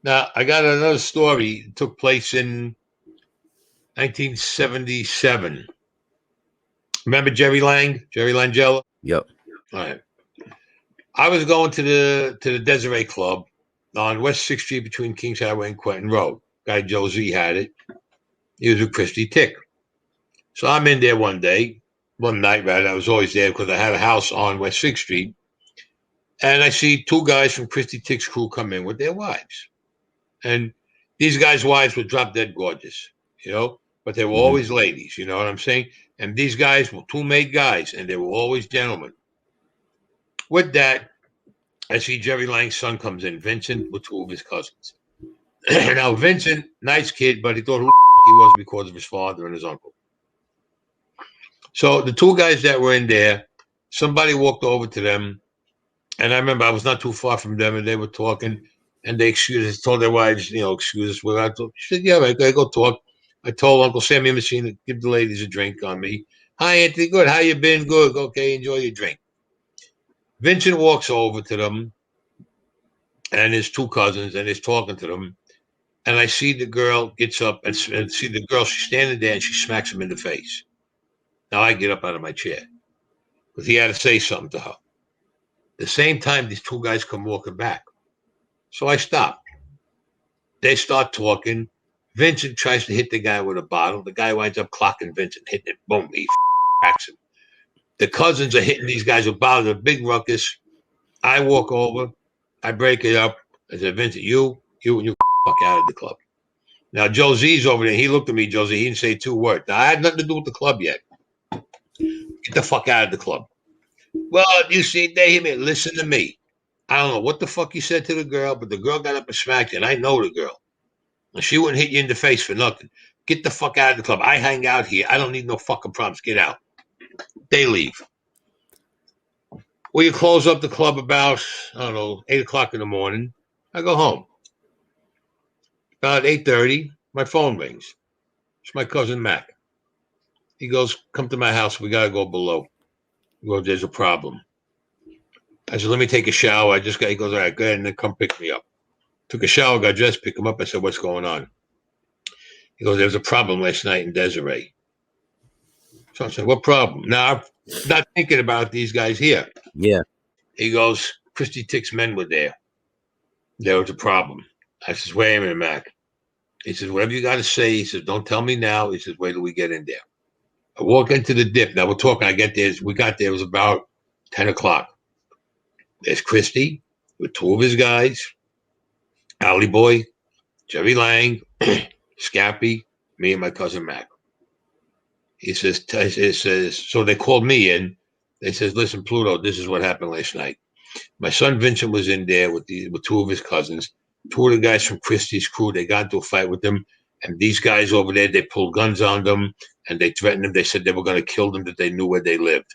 Now, I got another story. It took place in 1977. Remember Gerry Langella? Yep. All right. I was going to the Desiree Club on West 6th Street between Kings Highway and Quentin Road. Guy Joe Z had it. He was with Christy Tick. So I'm in there one night, rather. I was always there because I had a house on West 6th Street. And I see two guys from Christy Tick's crew come in with their wives. And these guys' wives were drop dead gorgeous, but they were always ladies, you know what I'm saying? And these guys were two made guys, and they were always gentlemen. With that, I see Gerry Lang's son comes in, Vincent, with two of his cousins. Now, Vincent, nice kid, but he thought who he was because of his father and his uncle. So the two guys that were in there, somebody walked over to them, and I remember I was not too far from them, and they were talking, and they told their wives, excuse us. She said, yeah, right, go talk. I told Uncle Sammy Messina, give the ladies a drink on me. Hi, Anthony, good. How you been? Good. Okay, enjoy your drink. Vincent walks over to them and his two cousins, and is talking to them. And I see the girl gets up and see the girl, she's standing there, and she smacks him in the face. Now I get up out of my chair because he had to say something to her. At the same time, these two guys come walking back. So I stop. They start talking. Vincent tries to hit the guy with a bottle. The guy winds up clocking Vincent, hitting it. Boom, he cracks him. The cousins are hitting these guys with bottles, a big ruckus. I walk over. I break it up. I said, Vincent, you fuck out of the club. Now, Joe Z's over there. He looked at me, Joe Z. He didn't say two words. Now, I had nothing to do with the club yet. Get the fuck out of the club. Well, you see, they hit me. Listen to me. I don't know what the fuck you said to the girl, but the girl got up and smacked you, and I know the girl. And she wouldn't hit you in the face for nothing. Get the fuck out of the club. I hang out here. I don't need no fucking problems. Get out. They leave. Well, you close up the club about, I don't know, 8 o'clock in the morning. I go home. About 8:30, my phone rings. It's my cousin Mac. He goes, come to my house. We got to go below. He goes, there's a problem. I said, let me take a shower. He goes, all right, go ahead and then come pick me up. Took a shower, got dressed, pick him up. I said, what's going on? He goes, there was a problem last night in Desiree. So I said, what problem? Now, I'm not thinking about these guys here. Yeah. He goes, Christy Tick's men were there. There was a problem. I says, wait a minute, Mac. He says, whatever you got to say. He says, don't tell me now. He says, wait till we get in there. I walk into the dip. Now we're talking. I get there. We got there. It was about 10 o'clock. There's Christy with two of his guys, Allie Boy, Gerry Lang, Scappy, me and my cousin Mac. He says, so they called me in. They says, listen, Pluto, this is what happened last night. My son Vincent was in there with two of his cousins. Two of the guys from Christy's crew, they got into a fight with them. And these guys over there, they pulled guns on them and they threatened them. They said they were going to kill them, that they knew where they lived.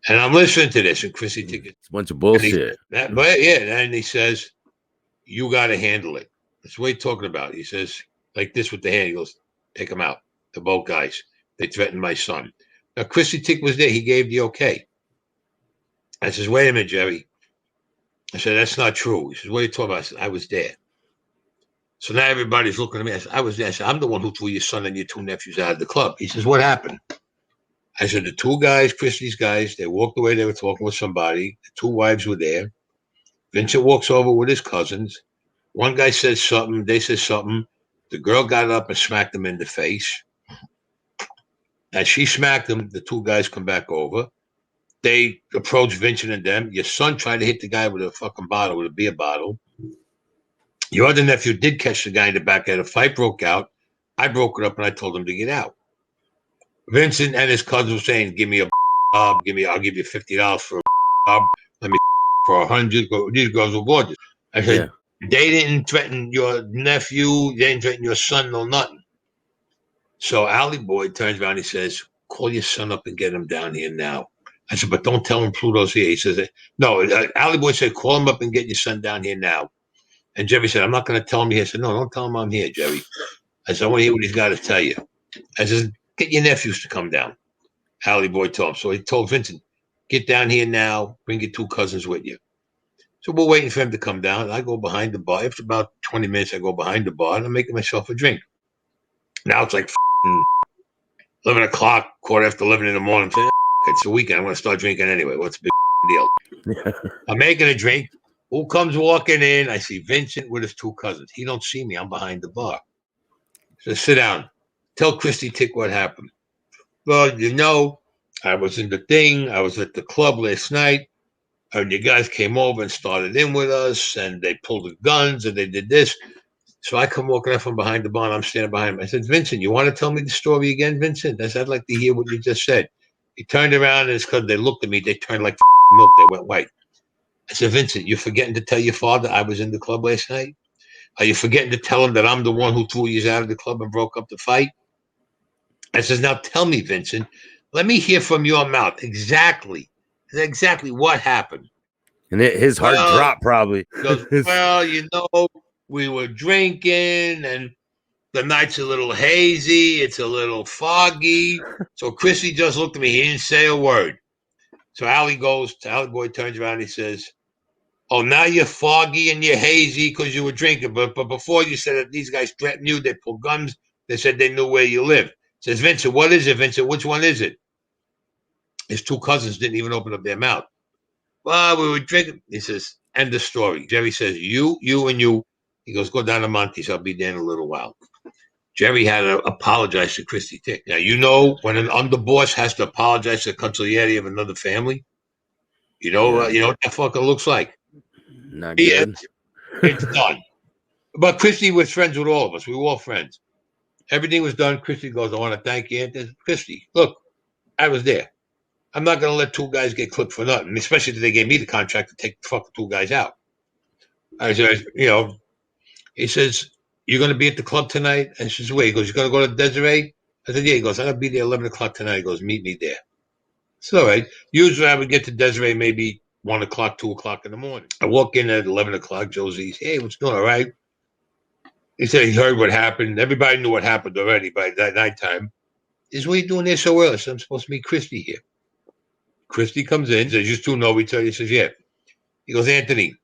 And I'm listening to this, and Christy Tick. It's a bunch of bullshit. And he says, you got to handle it. That's what he's talking about. He says, like this with the hand. He goes, take them out. The both guys. They threatened my son. Now, Christy Tick was there. He gave the okay. I says, wait a minute, Gerry. I said, that's not true. He says, what are you talking about? I said, I was there. So now everybody's looking at me. I said, I was there. I said, I'm the one who threw your son and your two nephews out of the club. He says, what happened? I said, the two guys, Christy's guys, they walked away. They were talking with somebody. The two wives were there. Vincent walks over with his cousins. One guy says something. They said something. The girl got up and smacked him in the face. As she smacked him, the two guys come back over. They approached Vincent and them. Your son tried to hit the guy with a fucking bottle, with a beer bottle. Your other nephew did catch the guy in the back head. A fight broke out. I broke it up and I told him to get out. Vincent and his cousins were saying, give me a I'll give you $50 for a job. Let me for 100. These girls were gorgeous. I said, They didn't threaten your nephew. They didn't threaten your son, no nothing. So Allie Boy turns around and he says, call your son up and get him down here now. I said, but don't tell him Pluto's here. He says, no, Allie Boy said, call him up and get your son down here now. And Gerry said, I'm not going to tell him here. I said, no, don't tell him I'm here, Gerry. I said, I want to hear what he's got to tell you. I said, get your nephews to come down. Allie Boy told him. So he told Vincent, get down here now. Bring your two cousins with you. So we're waiting for him to come down. I go behind the bar. After about 20 minutes, I go behind the bar and I'm making myself a drink. Now it's like 11 o'clock, quarter after 11 in the morning. I'm saying, it's the weekend. I'm going to start drinking anyway. What's the big deal? I'm making a drink. Who comes walking in? I see Vincent with his two cousins. He don't see me. I'm behind the bar. So sit down. Tell Christy Tick what happened. Well, I was in the thing. I was at the club last night. And you guys came over and started in with us. And they pulled the guns and they did this. So I come walking up from behind the bar. And I'm standing behind him. I said, Vincent, you want to tell me the story again, Vincent? I said, I'd like to hear what you just said. He turned around and it's because they looked at me. They turned like milk. They went white. I said, Vincent, you're forgetting to tell your father I was in the club last night? Are you forgetting to tell him that I'm the one who threw you out of the club and broke up the fight? I says, now tell me, Vincent, let me hear from your mouth exactly what happened. And his heart dropped probably. He goes, well, we were drinking and the night's a little hazy. It's a little foggy. So Chrissy just looked at me. He didn't say a word. So Allie Boy turns around and he says, oh, now you're foggy and you're hazy because you were drinking. But before you said that these guys threatened you, they pulled guns. They said they knew where you lived. Says, Vincent, what is it, Vincent? Which one is it? His two cousins didn't even open up their mouth. Well, we were drinking. He says, end the story. Gerry says, you, and you. He goes, go down to Monty's. I'll be there in a little while. Gerry had to apologize to Christy Tick. Now, when an underboss has to apologize to the consigliere of another family, you know what that fucker looks like. Not good. It's done. But Christy was friends with all of us. We were all friends. Everything was done. Christy goes, I want to thank you. And Christy, look, I was there. I'm not going to let two guys get clipped for nothing, especially if they gave me the contract to take the fucking two guys out. I said, he says, you're going to be at the club tonight? And she says, wait. He goes, you're going to go to Desiree? I said, yeah. He goes, I'm going to be there 11 o'clock tonight. He goes, meet me there. It's all right. Usually I would get to Desiree maybe 1 o'clock, 2 o'clock in the morning. I walk in at 11 o'clock. Josie's, hey, what's going on? All right. He said he heard what happened. Everybody knew what happened already by that nighttime. He says, what are you doing there so early? So I'm supposed to meet Christy here. Christy comes in, says, you two know each other. He says, yeah. He goes, Anthony,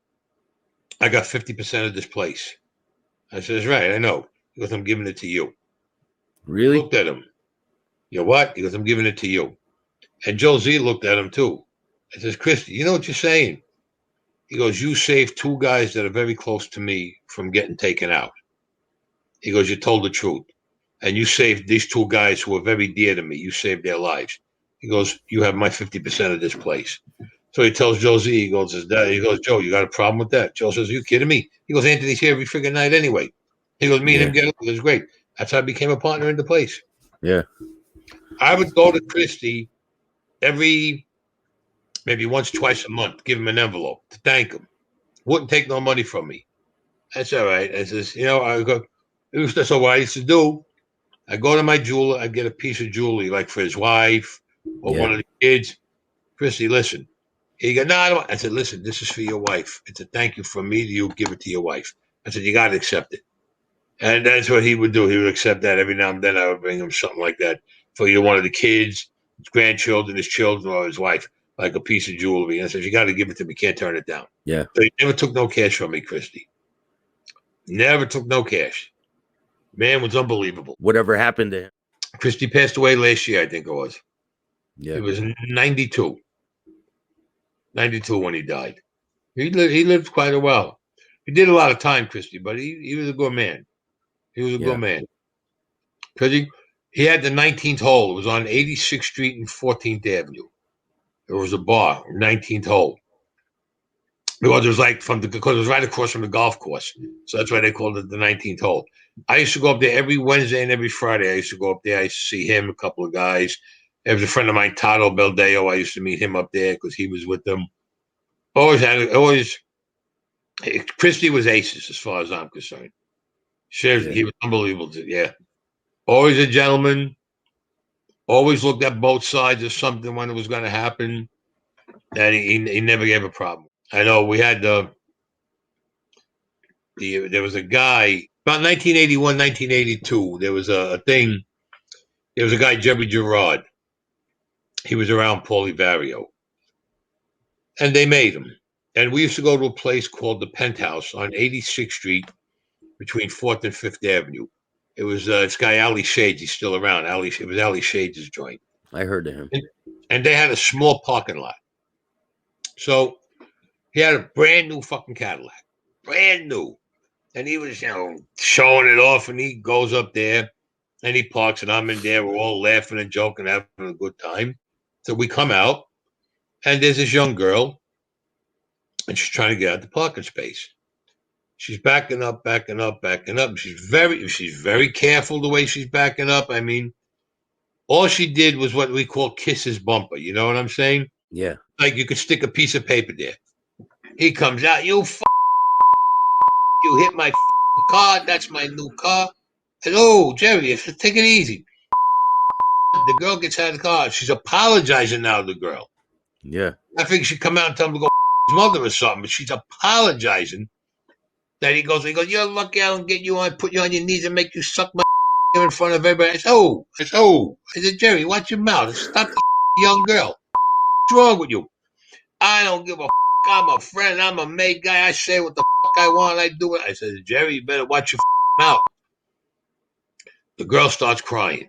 I got 50% of this place. I says, right, I know. He goes, I'm giving it to you. Really? I looked at him. You know what? He goes, I'm giving it to you. And Josie looked at him too. I says, Christy, you know what you're saying? He goes, you saved two guys that are very close to me from getting taken out. He goes, you told the truth. And you saved these two guys who are very dear to me. You saved their lives. He goes, you have my 50% of this place. So he tells Josie, he goes, Joe, you got a problem with that? Joe says, are you kidding me? He goes, Anthony's here every freaking night anyway. He goes, me and him get along. It was great. That's how I became a partner in the place. Yeah. I would go to Christy maybe once, twice a month, give him an envelope to thank him. Wouldn't take no money from me. That's all right. I says, that's what I used to do. I go to my jeweler, I get a piece of jewelry, like for his wife or one of the kids. Christy, listen. He goes, no, I don't. I said, listen, this is for your wife. It's a thank you from me to you. Give it to your wife. I said, you got to accept it. And that's what he would do. He would accept that every now and then. I would bring him something like that for either one of the kids, his grandchildren, his children, or his wife, like a piece of jewelry. And I said, you got to give it to me. Can't turn it down. Yeah. So he never took no cash from me, Christy. Never took no cash. Man was unbelievable. Whatever happened to him? Christy passed away last year, I think it was. Yeah. He was 92. 92 when he died. He lived quite a while. He did a lot of time, Christy, but he was a good man. He was a good man. Because he had the 19th hole. It was on 86th Street and 14th Avenue. There was a bar, 19th hole. Because it was because it was right across from the golf course. So that's why they called it the 19th hole. I used to go up there every Wednesday and every Friday. I used to go up there. I used to see him, a couple of guys. There was a friend of mine, Tato Beldeo. I used to meet him up there because he was with them. Christy was aces as far as I'm concerned. He was unbelievable. Yeah. Always a gentleman. Always looked at both sides of something when it was going to happen. And he never gave a problem. I know we had there was a guy, about 1981, 1982, there was a thing. There was a guy, Jerry Gerard. He was around Paulie Vario. And they made him. And we used to go to a place called the Penthouse on 86th Street between 4th and 5th Avenue. It was this guy, Allie Shades. He's still around. It was Allie Shades' joint. I heard of him. And they had a small parking lot. So he had a brand new fucking Cadillac. Brand new. And he was, showing it off. And he goes up there and he parks. And I'm in there. We're all laughing and joking, having a good time. So we come out. And there's this young girl. And she's trying to get out the parking space. She's backing up. She's very careful the way she's backing up. I mean, all she did was what we call kiss his bumper. You know what I'm saying? Yeah. Like you could stick a piece of paper there. He comes out, you hit my car. That's my new car. And oh, Gerry, take it easy. The girl gets out of the car. She's apologizing now to the girl. Yeah. I think she'd come out and tell him to go his mother or something, but she's apologizing. That he goes, you're lucky I don't get you on, put you on your knees and make you suck my in front of everybody. I said, Gerry, watch your mouth. Stop the young girl. What's wrong with you? I don't give a f***. I'm a friend. I'm a made guy. I say what the f*** I want. I do it. I said, Gerry, you better watch your mouth. The girl starts crying.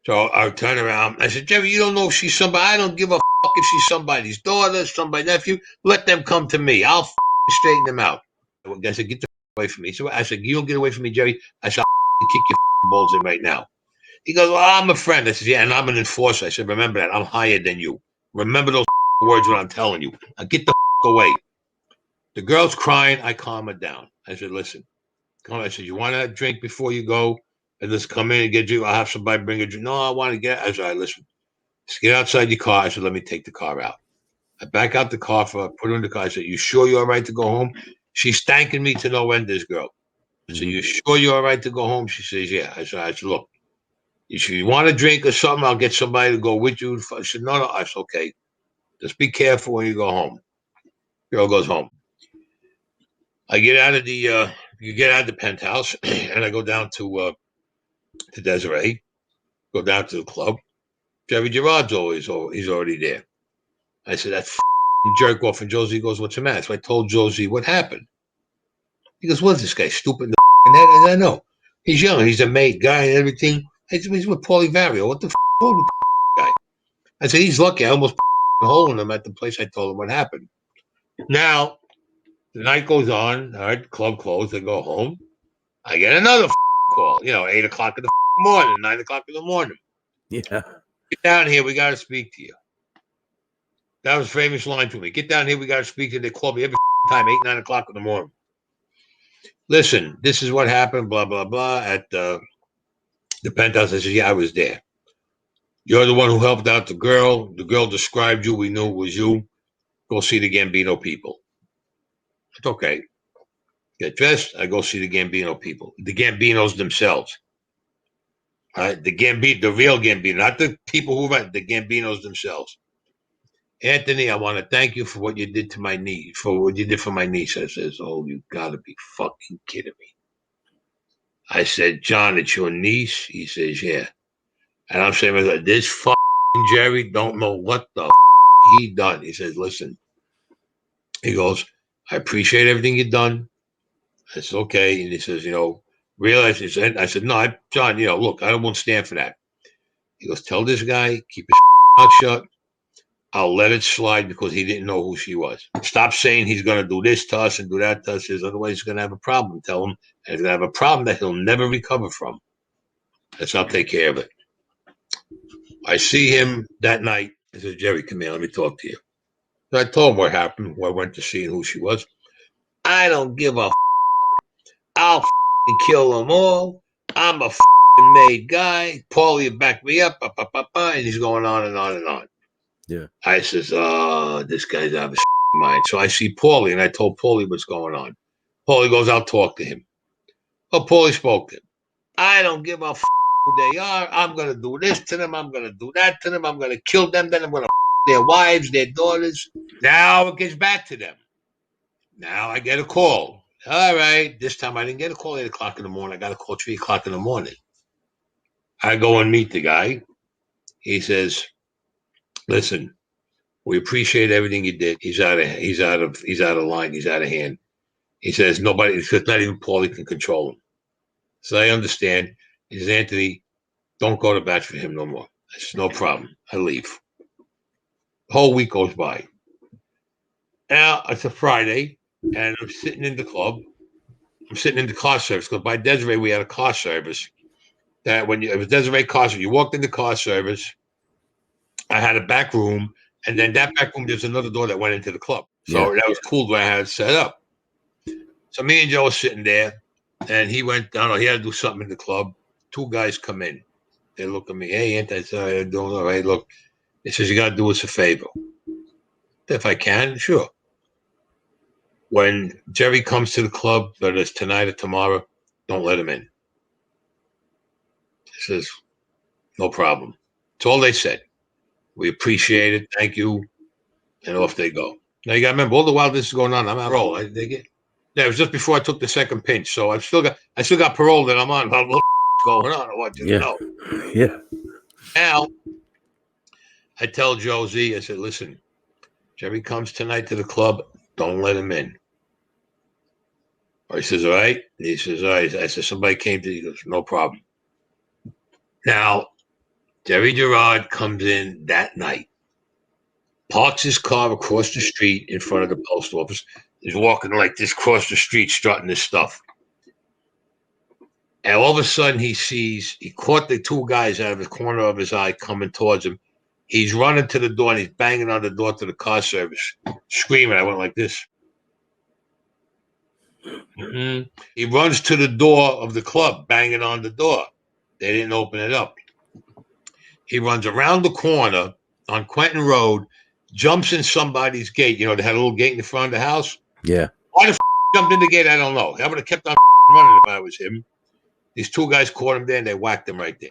So I turn around. I said, Gerry, you don't know if she's somebody. I don't give a f*** if she's somebody's daughter, somebody's nephew. Let them come to me. I'll straighten them out. I said, get the away from me. So I said, you don't get away from me, Gerry. I said, I'll kick your balls in right now. He goes, well, I'm a friend. I said, yeah, and I'm an enforcer. I said, remember that. I'm higher than you. Remember those words when I'm telling you. Now get the away. The girl's crying. I calm her down. I said, listen. Come on. I said, you want a drink before you go? And let's come in and get you. I'll have somebody bring a drink. No, I want to get. I said, all right, listen. Just get outside your car. I said, let me take the car out. I back out the car for her, put her in the car. I said, you sure you're all right to go home? She's thanking me to no end, this girl. I said, you sure you're all right to go home? She says, yeah. I said, look, if you want a drink or something, I'll get somebody to go with you. I said, no. I said, okay. Just be careful when you go home. Girl goes home. I get out of the Penthouse, and I go down to Desiree, go down to the club. Jerry Gerard's he's already there. I said, that jerk off. And Josie goes, what's the matter? So I told Josie what happened. He goes, what's this guy, stupid in the head? I said, I know. He's young. He's a made guy and everything. I said, he's with Paulie Vario. What the wrong with the guy? I said, he's lucky. I almost a hole in him at the place I told him what happened. Now, the night goes on. All right, the club closed. I go home. I get another call. 8 o'clock in the morning, 9 o'clock in the morning. Yeah. Get down here. We got to speak to you. That was a famous line to me. Get down here. We got to speak to you. They call me every time, 8, 9 o'clock in the morning. Listen, this is what happened, blah, blah, blah, at the Penthouse. I said, yeah, I was there. You're the one who helped out the girl. The girl described you. We knew it was you. Go see the Gambino people. It's okay. Get dressed. I go see the Gambino people. The Gambinos themselves. All right, the real Gambino, not the people who run, the Gambinos themselves. Anthony, I want to thank you for what you did to my niece, for what you did for my niece. I says, oh, you got to be fucking kidding me. I said, John, it's your niece? He says, yeah. And I'm saying, this fucking Gerry don't know what the he done. He says, listen. He goes, I appreciate everything you've done. I said, okay. And he says, realize this. I said, no, John, look, I won't stand for that. He goes, tell this guy, keep his mouth shut. I'll let it slide because he didn't know who she was. Stop saying he's going to do this to us and do that to us. Otherwise, he's going to have a problem. Tell him. And he's going to have a problem that he'll never recover from. That's I'll take care of it. I see him that night. I said, Gerry, come here. Let me talk to you. So I told him what happened. I went to see who she was. I don't give a I'll kill them all. I'm a made guy. Paulie back me up, and he's going on and on and on. Yeah. I says, this guy's out of his mind. So I see Paulie, and I told Paulie what's going on. Paulie goes, I'll talk to him. Well, Paulie spoke to him. I don't give a who they are. I'm going to do this to them. I'm going to do that to them. I'm going to kill them. Then I'm going to their wives, their daughters. Now it gets back to them. Now I get a call. All right. This time I didn't get a call 8 o'clock in the morning. I got a call 3 o'clock in the morning. I go and meet the guy. He says, listen, We appreciate everything you did. He's out of line. He's out of hand. He says nobody, because not even Paulie can control him. So I understand. He says, Anthony, don't go to bat for him no more. I said, no problem. I leave. The whole week goes by. Now it's a Friday, and I'm sitting in the club. I'm sitting in the car service because by Desiree we had a car service. That when it was Desiree car service, you walked in the car service. I had a back room, and then that back room there's another door that went into the club. So that was cool the way I had it set up. So me and Joe were sitting there, and he went down. He had to do something in the club. Two guys come in. They look at me. Hey, Anthony, I don't know. Hey, look. He says, you got to do us a favor. If I can, sure. When Gerry comes to the club, whether it's tonight or tomorrow, don't let him in. He says, no problem. That's all they said. We appreciate it. Thank you. And off they go. Now, you got to remember, all the while this is going on, I'm on parole. It was just before I took the second pinch. So I still got parole that I'm on. About what's going on. I want you to know. Yeah. Now, I tell Josie, I said, listen, Gerry comes tonight to the club. Don't let him in. He says, all right. And he says, all right. I said, somebody came to you. He goes, no problem. Now, Gerry Gerard comes in that night, parks his car across the street in front of the post office. He's walking like this across the street, strutting his stuff. And all of a sudden, he caught the two guys out of the corner of his eye coming towards him. He's running to the door and he's banging on the door to the car service, screaming. I went like this. Mm-hmm. He runs to the door of the club, banging on the door. They didn't open it up. He runs around the corner on Quentin Road, jumps in somebody's gate. You know, they had a little gate in the front of the house. Yeah. Why the jumped in the gate, I don't know. I would have kept on running if I was him. These two guys caught him there and they whacked him right there.